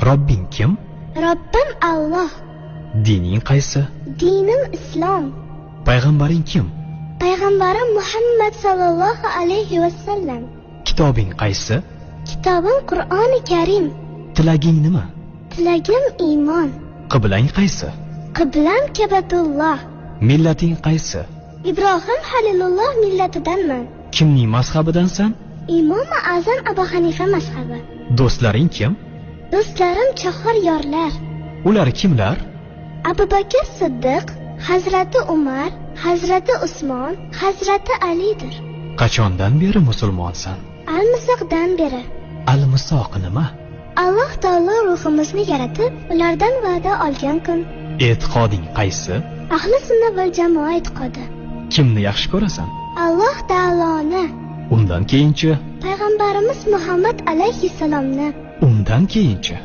Robbing kim? Robbim Alloh. Dining qaysi? Dinim Islom. Payg'ambaring kim? Payg'ambarim Muhammad sallallohu alayhi vasallam. Kitobing qaysi? Kitobim Qur'oni Karim. Tilaging nima? Tilagim iymon. Qiblang qaysi? Qiblam Kabatulloh. Millating qaysi? Ibrohim Halilulloh millatidanman. Kimning mazhabidansan? Imom Azam Abu Hanifa mazhabi. Do'stlaring kim? Do'stlarim chahor yorlar. Ular kimlar? Abu Bakr Siddiq, Hazrati Umar, Hazrati Usmon, Hazrati Alidir. Qachondan beri musulmonsan? Al-Misoqdan beri. Al-Misoq nima? Alloh taolo ruhimizni yaratib, ulardan va'da olgan kun. E'tiqoding qaysi? Ahli sunna val jamoa e'tiqodi. Kimni yaxshi ko'rasan? Alloh taoloni. Undan keyinchi? Payg'ambarimiz Muhammad alayhissalomni. Undan keyinchi?